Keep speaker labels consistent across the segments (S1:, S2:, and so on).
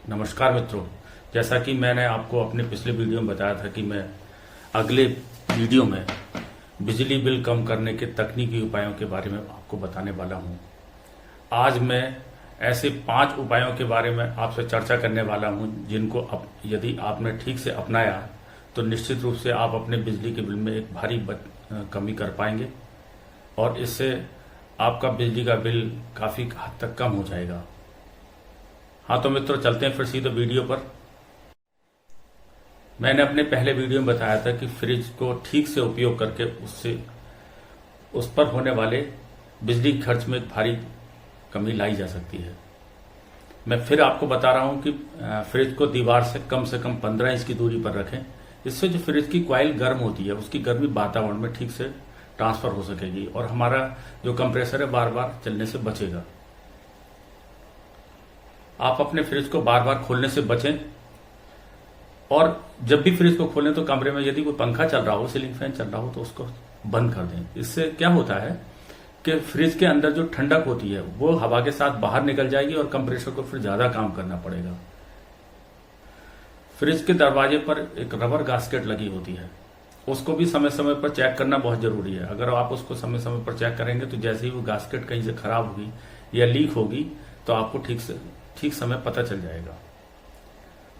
S1: नमस्कार मित्रों। जैसा कि मैंने आपको अपने पिछले वीडियो में बताया था कि मैं अगले वीडियो में बिजली बिल कम करने के तकनीकी उपायों के बारे में आपको बताने वाला हूं। आज मैं ऐसे 5 उपायों के बारे में आपसे चर्चा करने वाला हूं जिनको यदि आपने ठीक से अपनाया तो निश्चित रूप से आप अपने बिजली के बिल में एक भारी कमी कर पाएंगे और इससे आपका बिजली का बिल काफ़ी हद तक कम हो जाएगा। हाँ तो मित्रों, चलते हैं फिर सीधे वीडियो पर। मैंने अपने पहले वीडियो में बताया था कि फ्रिज को ठीक से उपयोग करके उस पर होने वाले बिजली खर्च में एक भारी कमी लाई जा सकती है। मैं फिर आपको बता रहा हूं कि फ्रिज को दीवार से कम 15 इंच की दूरी पर रखें। इससे जो फ्रिज की कॉइल गर्म होती है उसकी गर्मी वातावरण में ठीक से ट्रांसफर हो सकेगी और हमारा जो कंप्रेसर है बार बार चलने से बचेगा। आप अपने फ्रिज को बार बार खोलने से बचें और जब भी फ्रिज को खोलें तो कमरे में यदि कोई पंखा चल रहा हो, सीलिंग फैन चल रहा हो तो उसको बंद कर दें। इससे क्या होता है कि फ्रिज के अंदर जो ठंडक होती है वो हवा के साथ बाहर निकल जाएगी और कंप्रेसर को फिर ज्यादा काम करना पड़ेगा। फ्रिज के दरवाजे पर एक रबर गास्केट लगी होती है, उसको भी समय समय पर चेक करना बहुत जरूरी है। अगर आप उसको समय समय पर चेक करेंगे तो जैसे ही वो गास्केट कहीं से खराब होगी या लीक होगी तो आपको ठीक समय पता चल जाएगा।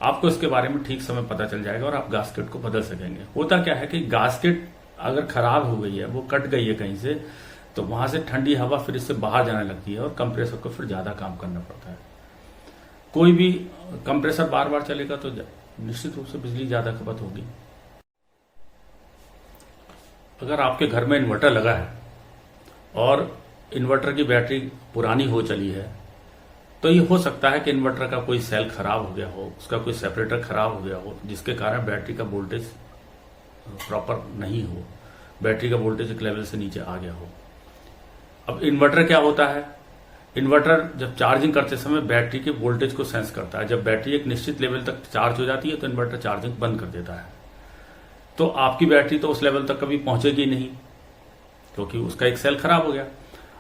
S1: आपको इसके बारे में ठीक समय पता चल जाएगा और आप गास्केट को बदल सकेंगे। होता क्या है कि गास्केट अगर खराब हो गई है, वो कट गई है कहीं से, तो वहां से ठंडी हवा फ्रिज से बाहर जाने लगती है और कंप्रेसर को फिर ज्यादा काम करना पड़ता है। कोई भी कंप्रेसर बार बार चलेगा तो निश्चित रूप से बिजली ज्यादा खपत होगी। अगर आपके घर में इन्वर्टर लगा है और इन्वर्टर की बैटरी पुरानी हो चली है तो ये हो सकता है कि इन्वर्टर का कोई सेल खराब हो गया हो, उसका कोई सेपरेटर खराब हो गया हो, जिसके कारण बैटरी का वोल्टेज प्रॉपर नहीं हो, बैटरी का वोल्टेज एक लेवल से नीचे आ गया हो। अब इन्वर्टर क्या होता है, इन्वर्टर जब चार्जिंग करते समय बैटरी के वोल्टेज को सेंस करता है। जब बैटरी एक निश्चित लेवल तक चार्ज हो जाती है तो इन्वर्टर चार्जिंग बंद कर देता है। तो आपकी बैटरी तो उस लेवल तक कभी पहुंचेगी नहीं क्योंकि उसका एक सेल खराब हो गया।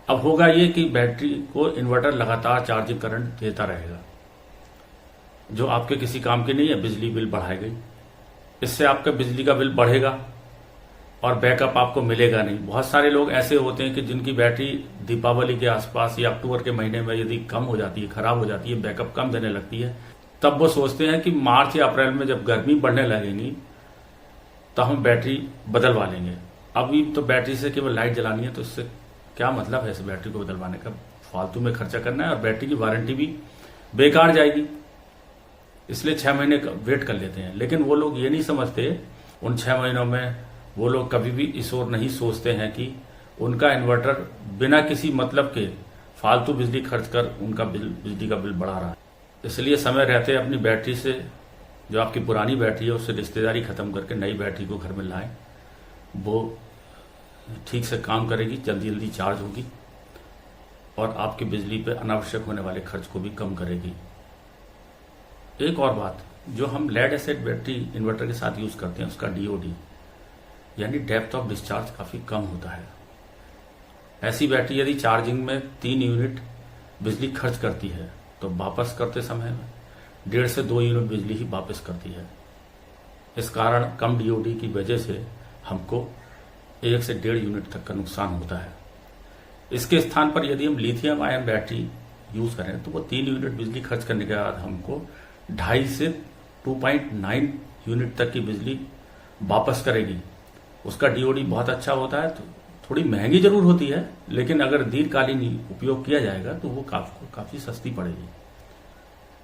S1: अब होगा ये कि बैटरी को इन्वर्टर लगातार चार्जिंग करंट देता रहेगा जो आपके किसी काम की नहीं है, बिजली बिल बढ़ाएगी। इससे आपका बिजली का बिल बढ़ेगा और बैकअप आपको मिलेगा नहीं। बहुत सारे लोग ऐसे होते हैं कि जिनकी बैटरी दीपावली के आसपास या अक्टूबर के महीने में यदि कम हो जाती है, खराब हो जाती है, बैकअप कम देने लगती है, तब वो सोचते हैं कि मार्च या अप्रैल में जब गर्मी बढ़ने लगेगी तो हम बैटरी बदलवा लेंगे। अभी तो बैटरी से केवल लाइट जलानी है तो इससे क्या मतलब है इस बैटरी को बदलवाने का, फालतू में खर्चा करना है और बैटरी की वारंटी भी बेकार जाएगी। इसलिए 6 महीने वेट कर लेते हैं। लेकिन वो लोग ये नहीं समझते, उन 6 महीनों में वो लोग कभी भी इस ओर नहीं सोचते हैं कि उनका इन्वर्टर बिना किसी मतलब के फालतू बिजली खर्च कर उनका बिजली का बिल बढ़ा रहा है। इसलिए समय रहते अपनी बैटरी से, जो आपकी पुरानी बैटरी है, उससे रिश्तेदारी खत्म करके नई बैटरी को घर में लाएं। वो ठीक से काम करेगी, जल्दी जल्दी चार्ज होगी और आपकी बिजली पे अनावश्यक होने वाले खर्च को भी कम करेगी। एक और बात, जो हम लेड एसिड बैटरी इन्वर्टर के साथ यूज करते हैं उसका डीओडी यानी डेप्थ ऑफ डिस्चार्ज काफी कम होता है। ऐसी बैटरी यदि चार्जिंग में 3 यूनिट बिजली खर्च करती है तो वापस करते समय में 1.5 से 2 यूनिट बिजली ही वापस करती है। इस कारण कम डीओडी की वजह से हमको 1 से 1.5 यूनिट तक का नुकसान होता है। इसके स्थान पर यदि हम लिथियम आयन बैटरी यूज करें तो वो 3 यूनिट बिजली खर्च करने के बाद हमको 2.5 से 2.9 यूनिट तक की बिजली वापस करेगी। उसका डीओडी बहुत अच्छा होता है, तो थोड़ी महंगी जरूर होती है लेकिन अगर दीर्घकालीन उपयोग किया जाएगा तो वो काफी सस्ती पड़ेगी।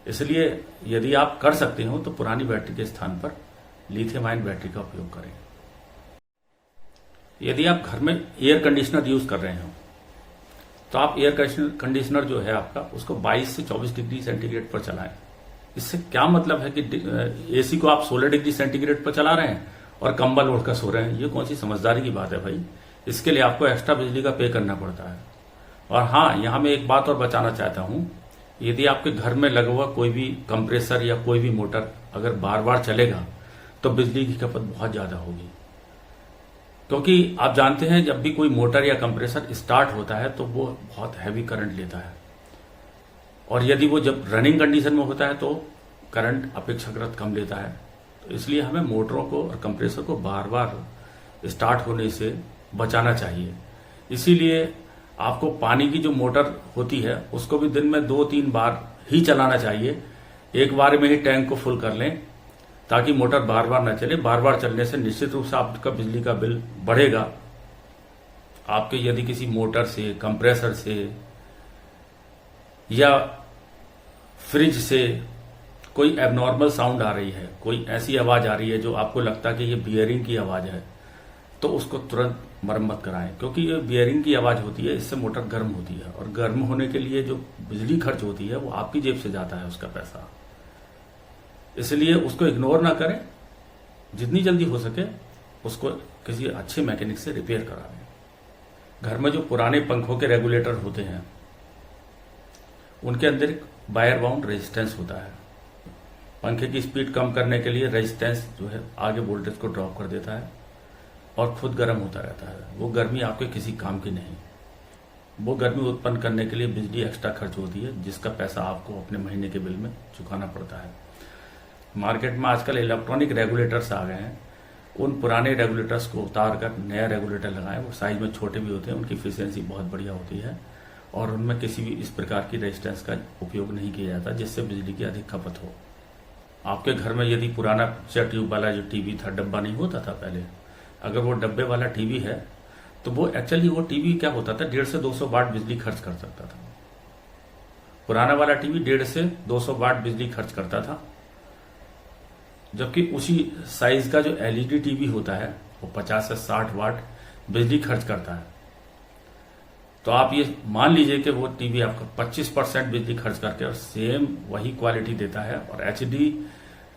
S1: इसलिए यदि आप कर सकते हो तो पुरानी बैटरी के स्थान पर लिथियम आयन बैटरी का उपयोग करें। यदि आप घर में एयर कंडीशनर यूज कर रहे हो तो आप एयर कंडीशनर जो है आपका उसको 22 से 24 डिग्री सेंटीग्रेड पर चलाएं। इससे क्या मतलब है कि एसी को आप 16 डिग्री सेंटीग्रेड पर चला रहे हैं और कंबल ओढ़कर सो रहे हैं। ये कौन सी समझदारी की बात है भाई। इसके लिए आपको एक्स्ट्रा बिजली का पे करना पड़ता है। और हाँ, यहां मैं एक बात और बचाना चाहता हूं, यदि आपके घर में लगा हुआ कोई भी कंप्रेसर या कोई भी मोटर अगर बार बार चलेगा तो बिजली की खपत बहुत ज्यादा होगी। क्योंकि आप जानते हैं जब भी कोई मोटर या कंप्रेसर स्टार्ट होता है तो वो बहुत हैवी करंट लेता है और यदि वो जब रनिंग कंडीशन में होता है तो करंट अपेक्षाकृत कम लेता है। तो इसलिए हमें मोटरों को और कंप्रेसर को बार बार स्टार्ट होने से बचाना चाहिए। इसीलिए आपको पानी की जो मोटर होती है उसको भी दिन में 2-3 बार ही चलाना चाहिए। एक बार में ही टैंक को फुल कर लें ताकि मोटर बार बार ना चले। बार बार चलने से निश्चित रूप से आपका बिजली का बिल बढ़ेगा। आपके यदि किसी मोटर से, कंप्रेसर से या फ्रिज से कोई एबनॉर्मल साउंड आ रही है, कोई ऐसी आवाज आ रही है जो आपको लगता है कि ये बियरिंग की आवाज है, तो उसको तुरंत मरम्मत कराएं, क्योंकि ये बियरिंग की आवाज होती है, इससे मोटर गर्म होती है और गर्म होने के लिए जो बिजली खर्च होती है वो आपकी जेब से जाता है उसका पैसा। इसलिए उसको इग्नोर ना करें, जितनी जल्दी हो सके उसको किसी अच्छे मैकेनिक से रिपेयर करा दें। घर में जो पुराने पंखों के रेगुलेटर होते हैं उनके अंदर एक वायर बाउंड रेजिस्टेंस होता है। पंखे की स्पीड कम करने के लिए रेजिस्टेंस जो है आगे वोल्टेज को ड्रॉप कर देता है और खुद गर्म होता रहता है। वो गर्मी आपके किसी काम की नहीं। वो गर्मी उत्पन्न करने के लिए बिजली एक्स्ट्रा खर्च होती है, जिसका पैसा आपको अपने महीने के बिल में चुकाना पड़ता है। मार्केट में आजकल इलेक्ट्रॉनिक रेगुलेटर्स आ गए हैं। उन पुराने रेगुलेटर्स को उतार कर नया रेगुलेटर लगाएं। वो साइज में छोटे भी होते हैं, उनकी एफिशिएंसी बहुत बढ़िया होती है और उनमें किसी भी इस प्रकार की रेजिस्टेंस का उपयोग नहीं किया जाता जिससे बिजली की अधिक खपत हो। आपके घर में यदि पुराना पिक्चर ट्यूब वाला जो टीवी था, डब्बा नहीं होता था पहले, अगर वो डब्बे वाला टीवी है तो वो एक्चुअली वो टीवी क्या होता था, 150 से 200 वाट बिजली खर्च कर सकता था। पुराना वाला टीवी 150 से 200 वाट बिजली खर्च करता था, जबकि उसी साइज का जो एलईडी टीवी होता है वो 50 से 60 वाट बिजली खर्च करता है। तो आप ये मान लीजिए कि वो टीवी आपका 25% बिजली खर्च करके और सेम वही क्वालिटी देता है। और एचडी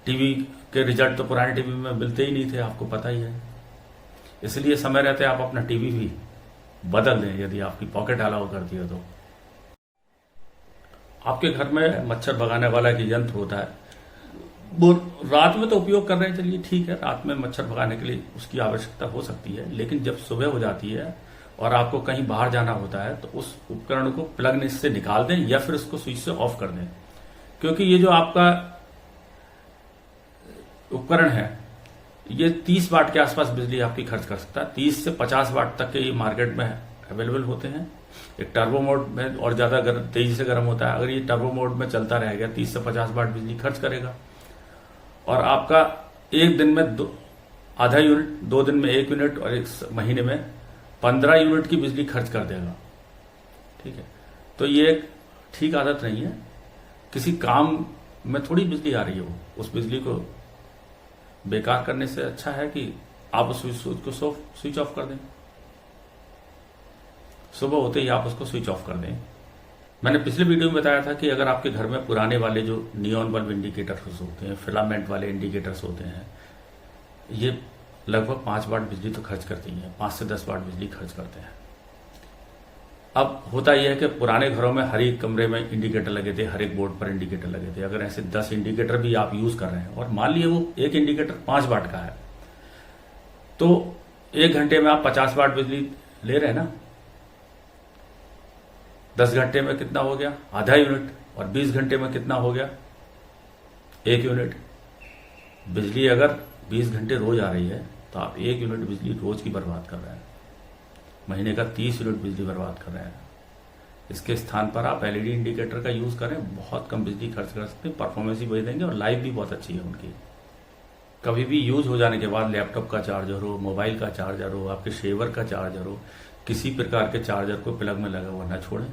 S1: टीवी के रिजल्ट तो पुराने टीवी में मिलते ही नहीं थे, आपको पता ही है। इसलिए समय रहते आप अपना टीवी भी बदल दें यदि आपकी पॉकेट अलाउ करती है तो। आपके घर में मच्छर भगाने वाला एक यंत्र होता है, वो रात में तो उपयोग कर रहे हैं, चलिए ठीक है, रात में मच्छर भगाने के लिए उसकी आवश्यकता हो सकती है। लेकिन जब सुबह हो जाती है और आपको कहीं बाहर जाना होता है तो उस उपकरण को प्लग से निकाल दें या फिर उसको स्विच से ऑफ कर दें, क्योंकि ये जो आपका उपकरण है ये 30 वाट के आसपास बिजली आपकी खर्च कर सकता है। 30 से 50 वाट तक के ये मार्केट में अवेलेबल होते हैं। एक टर्बो मोड में और ज्यादा तेजी से गर्म होता है। अगर ये टर्बो मोड में चलता रहेगा 30 से 50 वाट बिजली खर्च करेगा और आपका एक दिन में आधा यूनिट, 2 दिन में 1 यूनिट और 1 महीने में 15 यूनिट की बिजली खर्च कर देगा। ठीक है, तो ये एक ठीक आदत नहीं है। किसी काम में थोड़ी बिजली आ रही है, वो उस बिजली को बेकार करने से अच्छा है कि आप उस स्विच को स्विच ऑफ कर दें। सुबह होते ही आप उसको स्विच ऑफ कर दें। मैंने पिछले वीडियो में बताया था कि अगर आपके घर में पुराने वाले जो नियॉन बल्ब इंडिकेटर्स होते हैं, फिलामेंट वाले इंडिकेटर्स होते हैं, ये लगभग 5 वाट बिजली तो खर्च करती हैं, 5 से 10 वाट बिजली खर्च करते हैं। अब होता यह है कि पुराने घरों में हर एक कमरे में इंडिकेटर लगे थे, हर एक बोर्ड पर इंडिकेटर लगे थे। अगर ऐसे 10 इंडिकेटर भी आप यूज कर रहे हैं और मान लिए वो एक इंडिकेटर 5 वाट का है, तो 1 घंटे में आप 50 वाट बिजली ले रहे हैं ना। 10 घंटे में कितना हो गया? आधा यूनिट। और 20 घंटे में कितना हो गया? 1 यूनिट। बिजली अगर 20 घंटे रोज आ रही है तो आप 1 यूनिट बिजली रोज की बर्बाद कर रहे हैं। महीने का 30 यूनिट बिजली बर्बाद कर रहे हैं। इसके स्थान पर आप एलईडी इंडिकेटर का यूज करें, बहुत कम बिजली खर्च कर सकते हैं, परफॉर्मेंस भी बढ़ देंगे और लाइफ भी बहुत अच्छी है उनकी। कभी भी यूज हो जाने के बाद लैपटॉप का चार्जर हो, मोबाइल का चार्जर हो, आपके शेवर का चार्जर हो, किसी प्रकार के चार्जर को प्लग में लगा हुआ न छोड़ें।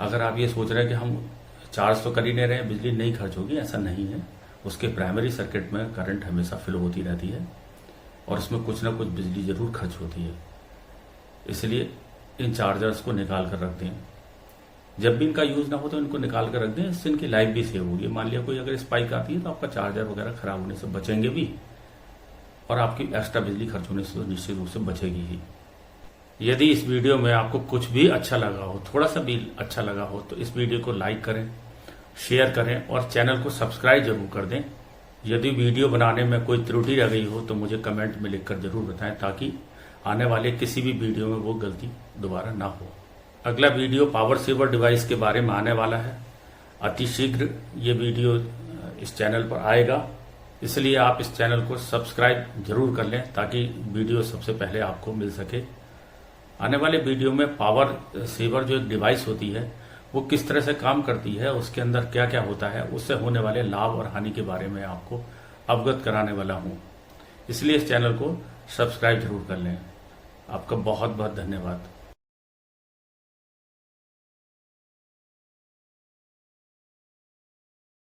S1: अगर आप ये सोच रहे हैं कि हम चार्ज तो कर ही नहीं रहे हैं, बिजली नहीं खर्च होगी, ऐसा नहीं है। उसके प्राइमरी सर्किट में करंट हमेशा फ्लो होती रहती है और उसमें कुछ ना कुछ बिजली जरूर खर्च होती है। इसलिए इन चार्जर्स को निकाल कर रख दें। जब भी इनका यूज ना हो तो इनको निकाल कर रख दें, इससे इनकी लाइफ भी सेव होगी। मान लिया कोई अगर स्पाइक आती है तो आपका चार्जर वगैरह खराब होने से बचेंगे भी और आपकी एक्स्ट्रा बिजली खर्च होने से तो निश्चित रूप से बचेगी ही। यदि इस वीडियो में आपको कुछ भी अच्छा लगा हो, थोड़ा सा भी अच्छा लगा हो, तो इस वीडियो को लाइक करें, शेयर करें और चैनल को सब्सक्राइब जरूर कर दें। यदि वीडियो बनाने में कोई त्रुटि रह गई हो तो मुझे कमेंट में लिखकर जरूर बताएं, ताकि आने वाले किसी भी वीडियो में वो गलती दोबारा ना हो। अगला वीडियो पावर सेवर डिवाइस के बारे में आने वाला है। अतिशीघ्र ये वीडियो इस चैनल पर आएगा, इसलिए आप इस चैनल को सब्सक्राइब जरूर कर लें ताकि वीडियो सबसे पहले आपको मिल सके। आने वाले वीडियो में पावर सेवर जो एक डिवाइस होती है वो किस तरह से काम करती है, उसके अंदर क्या क्या होता है, उससे होने वाले लाभ और हानि के बारे में आपको अवगत कराने वाला हूं। इसलिए इस चैनल को सब्सक्राइब जरूर कर लें। आपका बहुत बहुत धन्यवाद।